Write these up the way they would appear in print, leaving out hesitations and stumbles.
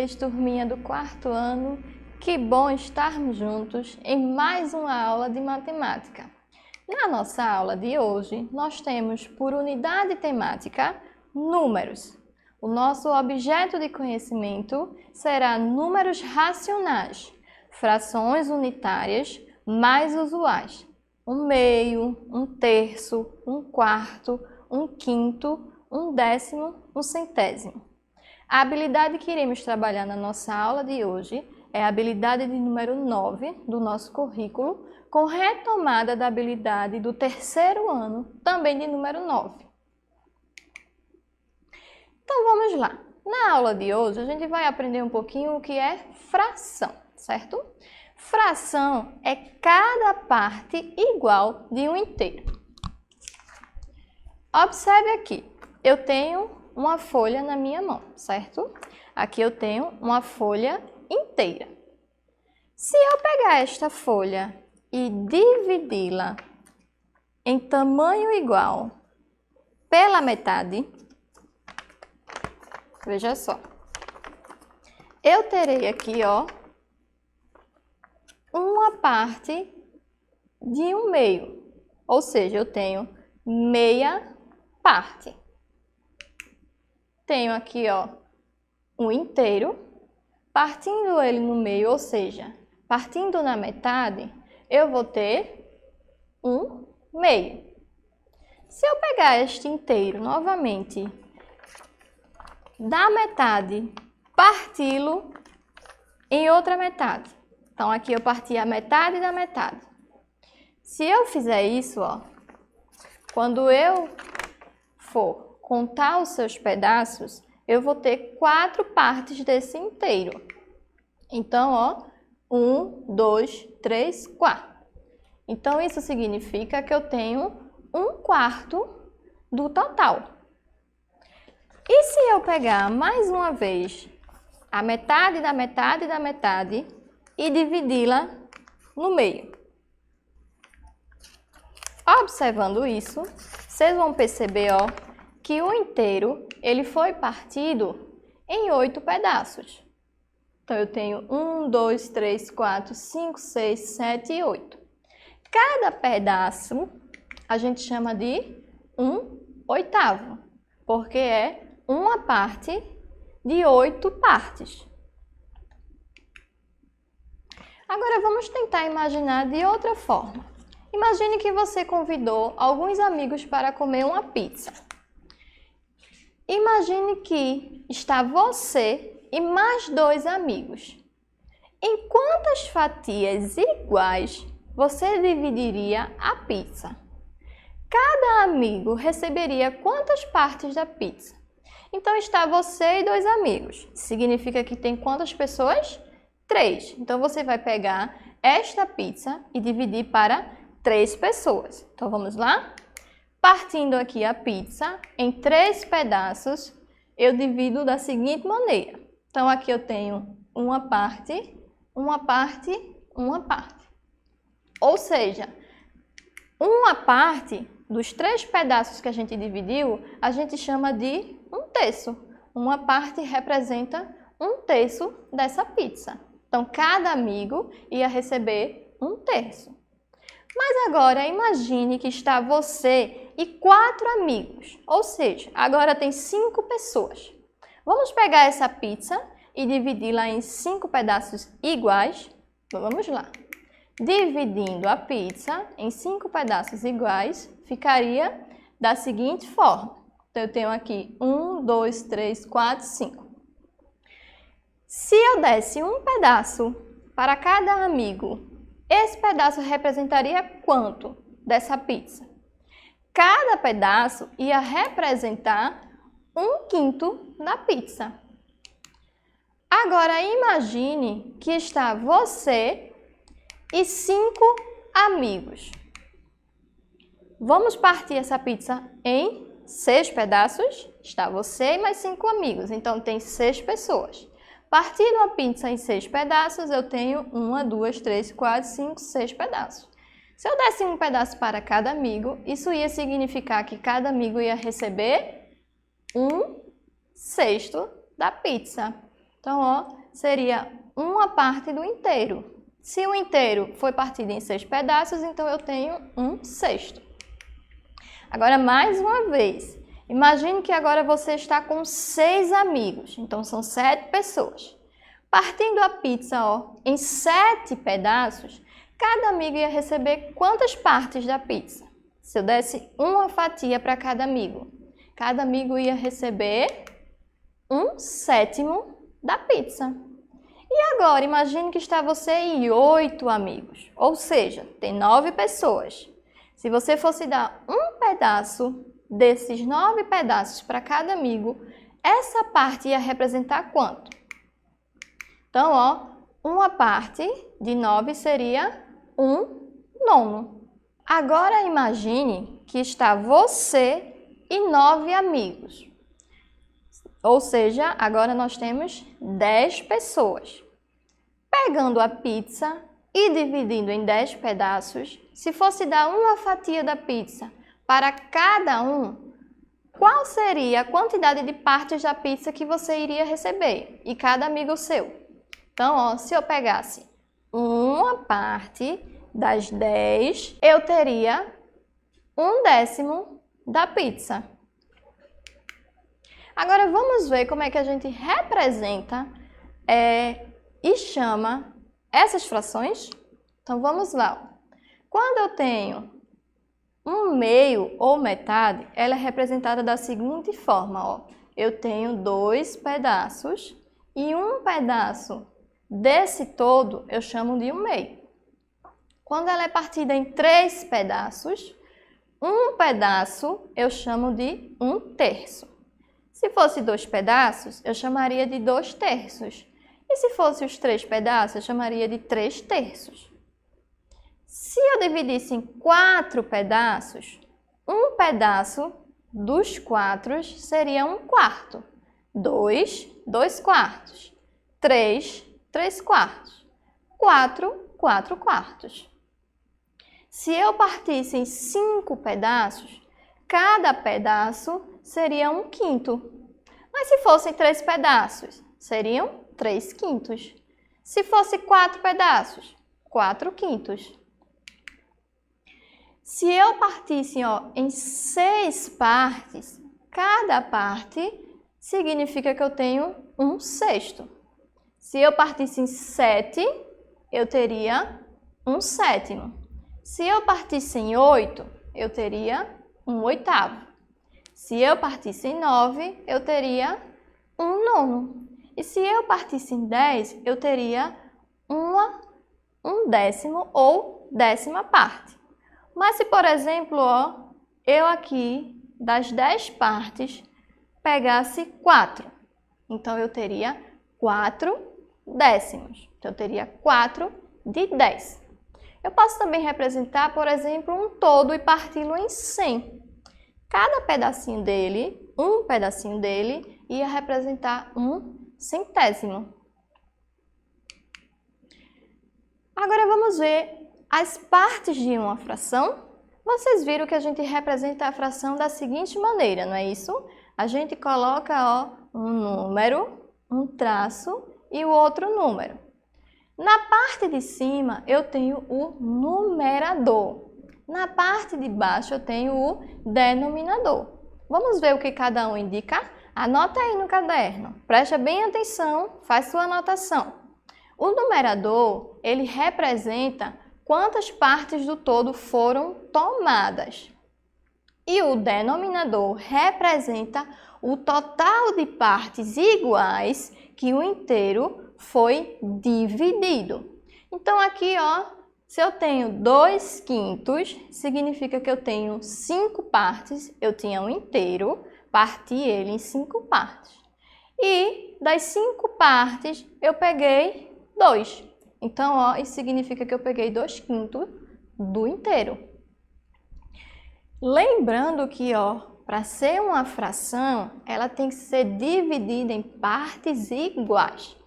vocês, turminha do quarto ano. Que bom estarmos juntos em mais uma aula de matemática. Na nossa aula de hoje, nós temos por unidade temática números. O nosso objeto de conhecimento será números racionais, frações unitárias mais usuais. 1/2, 1/3, 1/4, 1/5, 1/10, 1/100. A habilidade que iremos trabalhar na nossa aula de hoje é a habilidade de número 9 do nosso currículo, com retomada da habilidade do terceiro ano, também de número 9. Então vamos lá. Na aula de hoje a gente vai aprender um pouquinho o que é fração, certo? Fração é cada parte igual de um inteiro. Observe aqui, eu tenho uma folha na minha mão, certo? Aqui eu tenho uma folha inteira. Se eu pegar esta folha e dividi-la em tamanho igual pela metade, veja só, eu terei aqui, ó, uma parte de 1/2, ou seja, eu tenho meia parte. Tenho aqui, ó, um inteiro, partindo ele no meio, ou seja, partindo na metade, eu vou ter 1/2. Se eu pegar este inteiro novamente, da metade, parti-lo em outra metade. Então, aqui eu parti a metade da metade. Se eu fizer isso, ó, quando eu for contar os seus pedaços, eu vou ter 4 partes desse inteiro. Então, ó, 1, 2, 3, 4. Então, isso significa que eu tenho 1/4 do total. E se eu pegar mais uma vez a metade da metade da metade e dividi-la no meio? Observando isso, vocês vão perceber, ó, que o inteiro ele foi partido em 8 pedaços. Então, eu tenho 1, 2, 3, 4, 5, 6, 7 e 8. Cada pedaço a gente chama de 1/8, porque é uma parte de 8 partes. Agora, vamos tentar imaginar de outra forma. Imagine que você convidou alguns amigos para comer uma pizza. Imagine que está você e mais 2 amigos. Em quantas fatias iguais você dividiria a pizza? Cada amigo receberia quantas partes da pizza? Então está você e 2 amigos. Significa que tem quantas pessoas? 3. Então você vai pegar esta pizza e dividir para 3 pessoas. Então vamos lá? Partindo aqui a pizza em 3 pedaços, eu divido da seguinte maneira. Então, aqui eu tenho uma parte, uma parte, uma parte. Ou seja, uma parte dos 3 pedaços que a gente dividiu, a gente chama de 1/3. Uma parte representa 1/3 dessa pizza. Então, cada amigo ia receber 1/3. Mas agora, imagine que está você e 4 amigos, ou seja, agora tem 5 pessoas. Vamos pegar essa pizza e dividi-la em 5 pedaços iguais. Vamos lá. Dividindo a pizza em 5 pedaços iguais, ficaria da seguinte forma. Então, eu tenho aqui 1, 2, 3, 4, 5. Se eu desse um pedaço para cada amigo, esse pedaço representaria quanto dessa pizza? Cada pedaço ia representar 1/5 da pizza. Agora, imagine que está você e 5 amigos. Vamos partir essa pizza em 6 pedaços? Está você e mais 5 amigos, então tem 6 pessoas. Partindo a pizza em 6 pedaços, eu tenho 1, 2, 3, 4, 5, 6 pedaços. Se eu desse um pedaço para cada amigo, isso ia significar que cada amigo ia receber 1/6 da pizza. Então, ó, seria uma parte do inteiro. Se o inteiro foi partido em 6 pedaços, então eu tenho 1/6. Agora, mais uma vez, imagine que agora você está com 6 amigos, então são 7 pessoas. Partindo a pizza, ó, em 7 pedaços, cada amigo ia receber quantas partes da pizza? Se eu desse uma fatia para cada amigo ia receber 1/7 da pizza. E agora, imagine que está você e 8 amigos, ou seja, tem 9 pessoas. Se você fosse dar um pedaço desses 9 pedaços para cada amigo, essa parte ia representar quanto? Então, ó, uma parte de 9 seria 1/9. Agora imagine que está você e 9 amigos. Ou seja, agora nós temos 10 pessoas. Pegando a pizza e dividindo em 10 pedaços, se fosse dar uma fatia da pizza para cada um, qual seria a quantidade de partes da pizza que você iria receber? E cada amigo seu. Então, ó, se eu pegasse uma parte das 10, eu teria 1/10 da pizza. Agora vamos ver como é que a gente representa e chama essas frações. Então vamos lá. Quando eu tenho 1/2 ou metade, ela é representada da seguinte forma, ó. Eu tenho 2 pedaços e um pedaço desse todo eu chamo de 1/2. Quando ela é partida em 3 pedaços, um pedaço eu chamo de 1/3. Se fosse 2 pedaços, eu chamaria de 2/3. E se fosse os 3 pedaços, eu chamaria de 3/3. Se eu dividisse em 4 pedaços, um pedaço dos 4 seria 1/4. 2, 2/4. 3, 3/4. 4, 4/4. Se eu partisse em 5 pedaços, cada pedaço seria 1/5. Mas se fossem 3 pedaços, seriam 3/5. Se fosse 4 pedaços, 4/5. Se eu partisse, ó, em 6 partes, cada parte significa que eu tenho 1/6. Se eu partisse em 7, eu teria 1/7. Se eu partisse em 8, eu teria 1/8. Se eu partisse em 9, eu teria 1/9. E se eu partisse em 10, eu teria 1/10 ou 10ª parte. Mas se, por exemplo, ó, eu aqui, das 10 partes, pegasse 4, então eu teria 4/10. Então eu teria 4 de 10. Eu posso também representar, por exemplo, um todo e parti-lo em 100. Cada pedacinho dele, um pedacinho dele, ia representar 1/100. Agora vamos ver as partes de uma fração. Vocês viram que a gente representa a fração da seguinte maneira, não é isso? A gente coloca, ó, um número, um traço e o outro número. Na parte de cima eu tenho o numerador. Na parte de baixo eu tenho o denominador. Vamos ver o que cada um indica? Anota aí no caderno. Preste bem atenção, faz sua anotação. O numerador, ele representa quantas partes do todo foram tomadas. E o denominador representa o total de partes iguais que o inteiro foi dividido. Então aqui, ó, se eu tenho 2/5, significa que eu tenho 5 partes, eu tinha um inteiro, parti ele em 5 partes. E das 5 partes, eu peguei 2. Então, ó, isso significa que eu peguei 2/5 do inteiro. Lembrando que, ó, para ser uma fração, ela tem que ser dividida em partes iguais.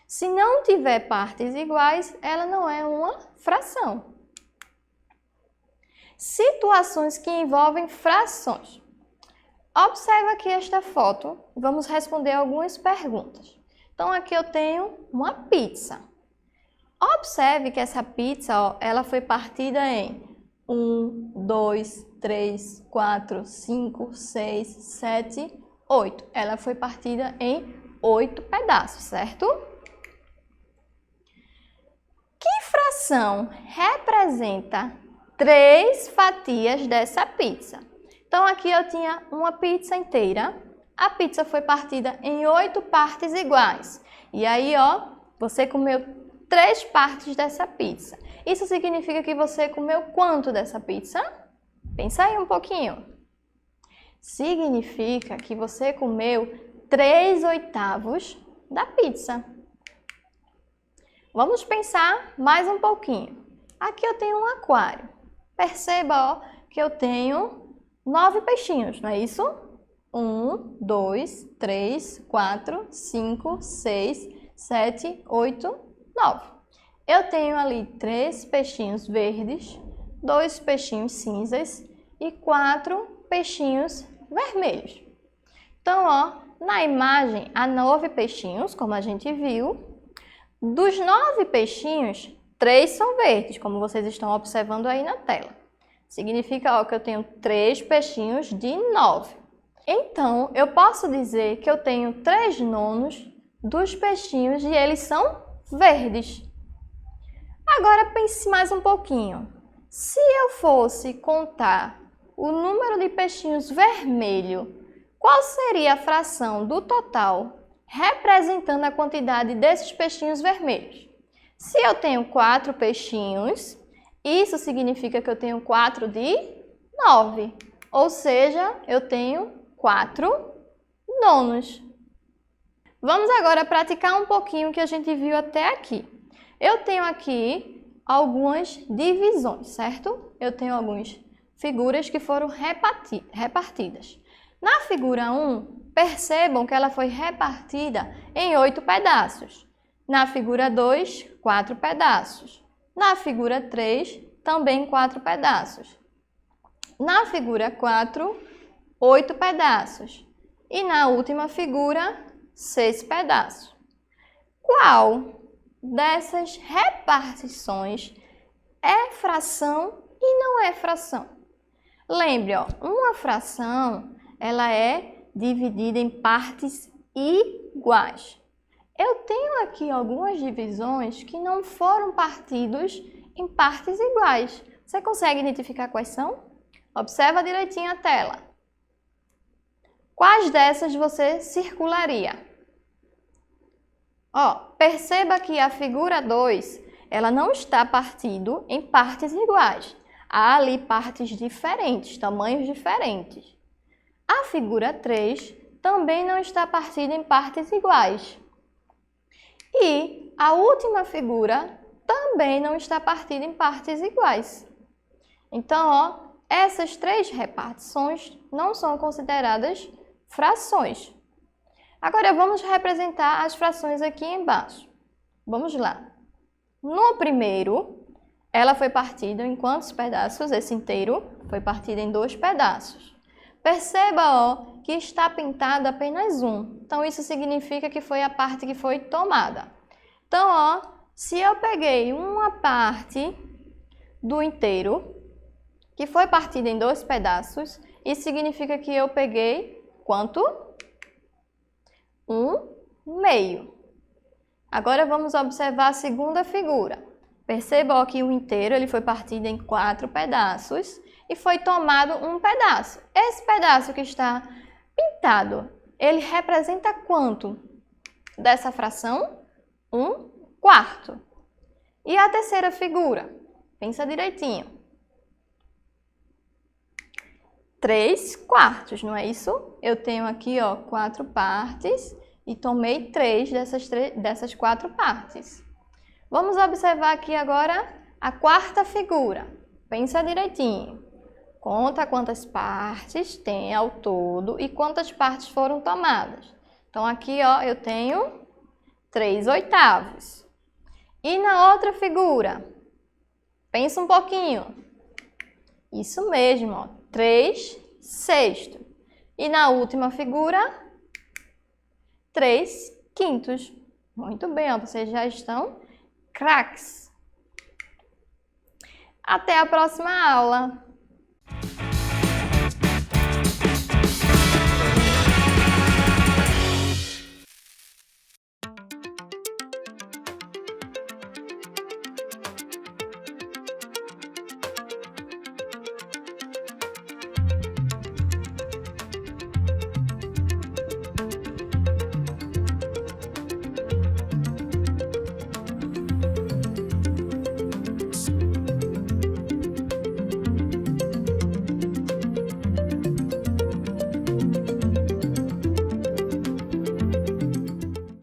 Se não tiver partes iguais, ela não é uma fração. Situações que envolvem frações. Observa aqui esta foto e vamos responder algumas perguntas. Então, aqui eu tenho uma pizza. Observe que essa pizza, ó, ela foi partida em 1, 2, 3, 4, 5, 6, 7, 8. Ela foi partida em 8 pedaços, certo? Que fração representa 3 fatias dessa pizza? Então, aqui eu tinha uma pizza inteira. A pizza foi partida em 8 partes iguais. E aí, ó, você comeu 3 partes dessa pizza. Isso significa que você comeu quanto dessa pizza? Pensa aí um pouquinho. Significa que você comeu 3/8 da pizza. Vamos pensar mais um pouquinho. Aqui eu tenho um aquário. Perceba, ó, que eu tenho 9 peixinhos, não é isso? 1, 2, 3, 4, 5, 6, 7, 8, 9. Eu tenho ali 3 peixinhos verdes, 2 peixinhos cinzas e 4 peixinhos vermelhos. Então, ó, na imagem há 9 peixinhos, como a gente viu. Dos 9 peixinhos, 3 são verdes, como vocês estão observando aí na tela. Significa, ó, que eu tenho 3 peixinhos de 9. Então, eu posso dizer que eu tenho 3/9 dos peixinhos e eles são verdes. Agora pense mais um pouquinho. Se eu fosse contar o número de peixinhos vermelhos, qual seria a fração do total representando a quantidade desses peixinhos vermelhos? Se eu tenho 4 peixinhos, isso significa que eu tenho 4 de 9. Ou seja, eu tenho 4/9. Vamos agora praticar um pouquinho o que a gente viu até aqui. Eu tenho aqui algumas divisões, certo? Eu tenho algumas figuras que foram repartidas. Na figura 1, percebam que ela foi repartida em 8 pedaços. Na figura 2, 4 pedaços. Na figura 3, também 4 pedaços. Na figura 4, 8 pedaços. E na última figura, 6 pedaços. Qual dessas repartições é fração e não é fração? Lembre, ó, uma fração ela é dividida em partes iguais. Eu tenho aqui algumas divisões que não foram partidos em partes iguais. Você consegue identificar quais são? Observa direitinho a tela. Quais dessas você circularia? Ó, perceba que a figura 2, ela não está partida em partes iguais. Há ali partes diferentes, tamanhos diferentes. A figura 3 também não está partida em partes iguais. E a última figura também não está partida em partes iguais. Então, ó, essas 3 repartições não são consideradas frações. Agora, vamos representar as frações aqui embaixo. Vamos lá. No primeiro, ela foi partida em quantos pedaços? Esse inteiro foi partido em 2 pedaços. Perceba, ó, que está pintado apenas um. Então, isso significa que foi a parte que foi tomada. Então, ó, se eu peguei uma parte do inteiro, que foi partida em 2 pedaços, isso significa que eu peguei quanto? 1/2. Agora, vamos observar a segunda figura. Perceba, ó, que o inteiro ele foi partido em 4 pedaços e foi tomado um pedaço. Esse pedaço que está pintado, ele representa quanto dessa fração? 1/4. E a terceira figura? Pensa direitinho. 3/4, não é isso? Eu tenho aqui, ó, 4 partes e tomei 3 dessas 4 partes. Vamos observar aqui agora a quarta figura. Pensa direitinho. Conta quantas partes tem ao todo e quantas partes foram tomadas. Então, aqui, ó, eu tenho 3/8. E na outra figura? Pensa um pouquinho. Isso mesmo, ó, 3/6. E na última figura, 3/5. Muito bem, ó, vocês já estão craques. Até a próxima aula!